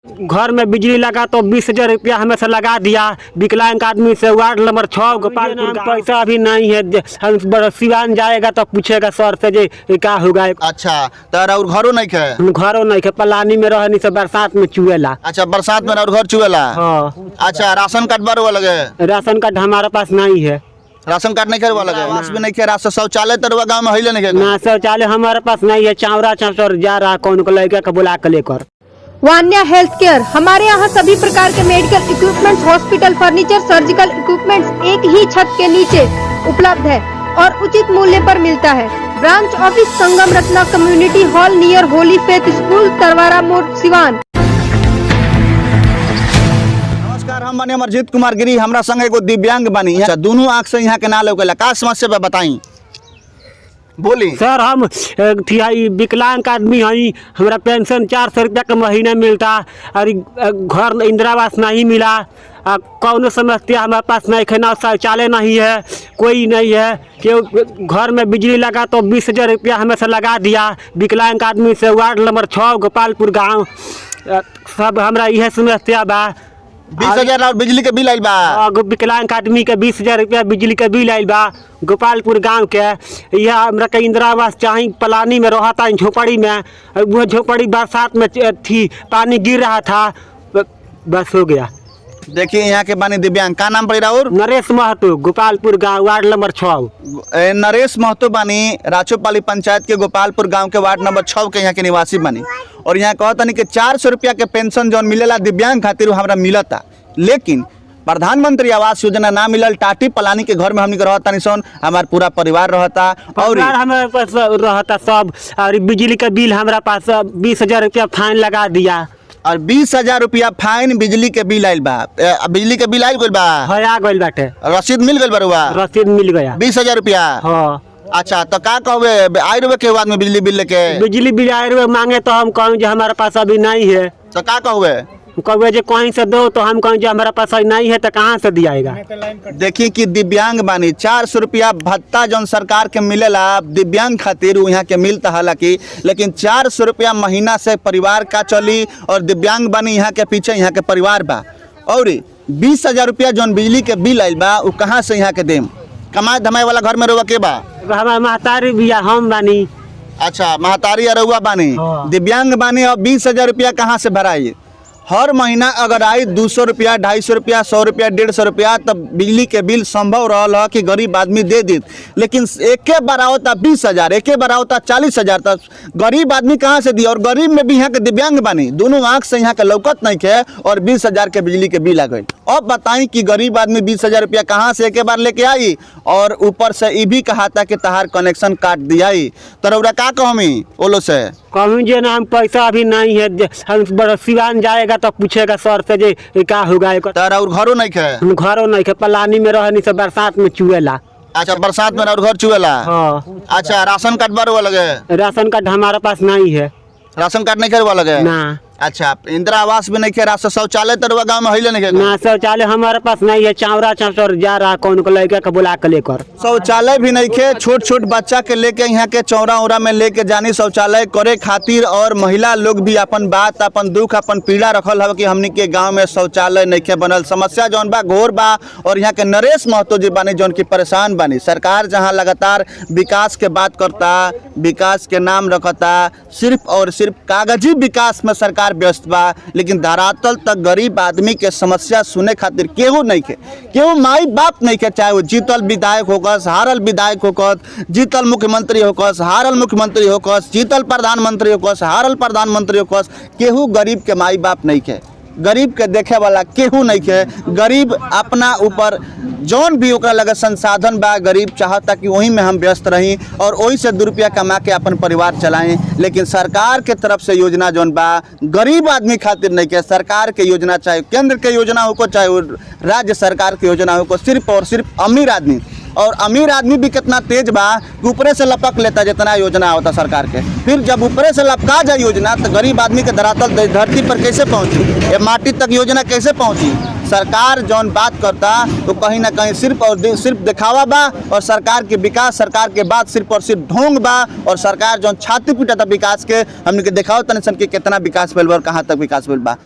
घर में बिजली लगा तो 20,000 रुपया हमें से लगा दिया। विकलांग आदमी से वार्ड नंबर 6 गोपालपुर पैसा अभी नहीं है। हम सिवान जाएगा तो पूछेगा सर से जे क्या होगा। अच्छा तर और घरों नहीं खे? घरों नहीं खे, पलानी में रहनी से बरसात में चुएला। अच्छा बरसात में और घर चुएला। हाँ। अच्छा राशन कार्ड बार लगे? राशन कार्ड हमारे पास नहीं है। राशन कार्ड नहीं करवा लगे? आवास भी नहीं खे, राशन शौचालय तरवा गाँव में हिले नहीं ना शौचालय हमारे पास नहीं है। चावरा चाचर जा रहा कौन को लेकर के बुला के लेकर। वान्या हेल्थ केयर, हमारे यहाँ सभी प्रकार के medical equipments, hospital furniture, surgical equipments एक ही छत के नीचे उपलब्ध है और उचित मूल्य पर मिलता है। ब्रांच ऑफिस संगम रत्ना कम्युनिटी हॉल नियर होली फेथ स्कूल, तरवारा मोड़, सिवान। नमस्कार, हम बने अमरजीत कुमार गिरी। हमरा संग एगो दिव्यांग बनी। दोनों आँख से यहाँ के ना लौकेला, का समस्या बा बताई बोली। सर हम विकलांग आदमी हई, हमरा पेंशन 400 रुपया का महीना मिलता और घर इंदिरा आवास नहीं मिला। कौन समस्या हमारे पास नहीं है, ना शौचालय नहीं है, कोई नहीं है। कि घर में बिजली लगा तो 20,000 रुपया हमें से लगा दिया। विकलांग आदमी से वार्ड नंबर 6 गोपालपुर गाँव सब हमरा यह समस्या बा। 20,000 और बिजली के बिल आइल बा। विकलांग आदमी के 20,000 रुपया बिजली के बिल आइल बा गोपालपुर गांव के। यह हमरा के इंदिरा आवास चाही, पलानी में रहता झोपड़ी में। वो झोपड़ी बरसात में थी, पानी गिर रहा था, बस हो गया। देखिए यहाँ के बानी दिव्यांग, का नाम पड़ी और? नरेश महतो, गोपालपुर गांव, वार्ड नंबर 6। नरेश महतो बानी, राचोपाली पंचायत के गोपालपुर गांव के वार्ड नंबर 6 के यहाँ के निवासी बानी। और यहाँ कहता नहीं कि 400 रुपया के पेंशन जो मिलेला दिव्यांग खातिर हमरा मिलता, लेकिन प्रधानमंत्री आवास योजना ना मिलल। टाटी पलानी के घर में हमनी रहता नहीं सन, हमार पूरा परिवार रहता और हमारे पास रहता सब। और बिजली का बिल हमारा पास 20,000 रुपया फाइन लगा दिया। और 20,000 रुपया फाइन बिजली के बिल आइल बा। बिजली के बिल आइल गइल बा, आ गइल बाटे, रसीद मिल गइल बरुआ? रसीद मिल गया 20,000 रुपया। हाँ। अच्छा तो का कहबे आई रुपए के बाद में बिजली बिल लेके? बिजली बिल आए रुपए मांगे तो हम कहूँ जो हमारे पास अभी नहीं है। तो का कहबे? कहे जो कहीं से दो, तो हम कहें जो हमारे पास नहीं है तो कहाँ से दियाएगा। देखिए कि दिव्यांग बानी, 400 रुपया भत्ता जौन सरकार के मिलेला दिव्यांग खातिर यहाँ के मिलता हालांकि, लेकिन 400 रुपया महीना से परिवार का चली। और दिव्यांग बानी यहाँ के पीछे यहाँ के परिवार बा। और 20,000 रुपया जौन बिजली के बिल आइल बा वो कहाँ से यहाँ के देम? कमाए धमाए वाला घर में रहुआ के बा? हमारे महतारी बिया हम बानी। अच्छा महतारी अरुआ बानी। हाँ। दिव्यांग बानी और 20,000 रुपया कहाँ से भराई? हर महीना अगर आई 200 रुपया, 250 रुपया, 100 रुपया, 150 रुपया, तब बिजली के बिल संभव रहा कि गरीब आदमी दे दी। लेकिन एके बार आवता 20,000, एके बार आवता 40,000, तब गरीब आदमी कहाँ से दिया? और गरीब में भी यहाँ के दिव्यांग बानी, दोनों आँख से यहाँ के लौकत नहीं है और 20,000 के बिजली के बिल आ गई। अब बताई कि गरीब आदमी 20,000 रुपया कहाँ से एके बार लेके आई? और ऊपर से ये भी कहा था कि तहार कनेक्शन काट दिया। तरौरा का कहमी ओलो से? कहूँ जो ना हम पैसा अभी नहीं है, हम सिवान जाएगा तो पूछेगा सर से जे क्या होगा। तारा और घरों नहीं खे? घरों नहीं खे, पलानी में रहनी से बरसात में चुएला। अच्छा बरसात में और घर चुएला। हाँ। अच्छा राशन कार्ड बार लगे? राशन कार्ड हमारे पास नहीं है। राशन कार्ड नहीं करवा लगे ना। अच्छा इंदिरा आवास भी नहीं खे, राशन शौचालय तरवा गाँव में हिले नहीं ना शौचालय हमारे पास नहीं है। चावरा चाचर जा रहा कौन को लेकर के बुला के लेकर। शौचालय भी नहीं खे, छोट छोट बच्चा के लेके यहाँ के चौरा उरा में लेके जानी शौचालय करे खातिर। और महिला लोग भी अपन बात, अपन दुख, अपन पीड़ा रखल है कि हमनी के गाँव में शौचालय नहीं खे बनल। समस्या जौन बा घोर बा। और यहाँ के नरेश महतो जी बानी जौन की परेशान बानी। सरकार जहाँ लगातार विकास के बात करता, विकास के नाम रखता, सिर्फ और सिर्फ कागजी विकास में सरकार व्यस्त बा, लेकिन धरातल तक गरीब आदमी के समस्या सुने खातिर केहू नहीं के, केहू माई बाप नहीं के। चाहे वो जीतल विधायक होकस, हारल विधायक होकस, जीतल मुख्यमंत्री होकस, हारल मुख्यमंत्री होकस, जीतल प्रधानमंत्री होकस, हारल प्रधानमंत्री होकस, केहू गरीब के माई बाप नहीं के। गरीब के देखे वाला केहू नहीं के। गरीब अपना ऊपर जौन भी ओकरा लगे संसाधन बा, गरीब चाहता कि वहीं में हम व्यस्त रहीं और वही से 2 रुपया कमा के अपन परिवार चलाएं। लेकिन सरकार के तरफ से योजना जौन बा गरीब आदमी खातिर नहीं के। सरकार के योजना, चाहे केंद्र के योजना हो को, चाहे राज्य सरकार के योजना हो को, सिर्फ और सिर्फ अमीर आदमी। और अमीर आदमी भी कितना तेज बा कि ऊपरे से लपक लेता जितना योजना होता सरकार के। फिर जब ऊपरे से लपका जाए योजना तो गरीब आदमी के धरातल धरती पर कैसे पहुंची? ये माटी तक योजना कैसे पहुंची? सरकार जौन बात करता तो कहीं ना कहीं सिर्फ और सिर्फ दिखावा बा। और सरकार के विकास, सरकार के बात सिर्फ और सिर्फ ढोंग बा। और सरकार जौन छाती पीटा था विकास के, हमने के दिखाओ तनिसन के कितना विकास भेल बा और कहाँ तक विकास भेल बा।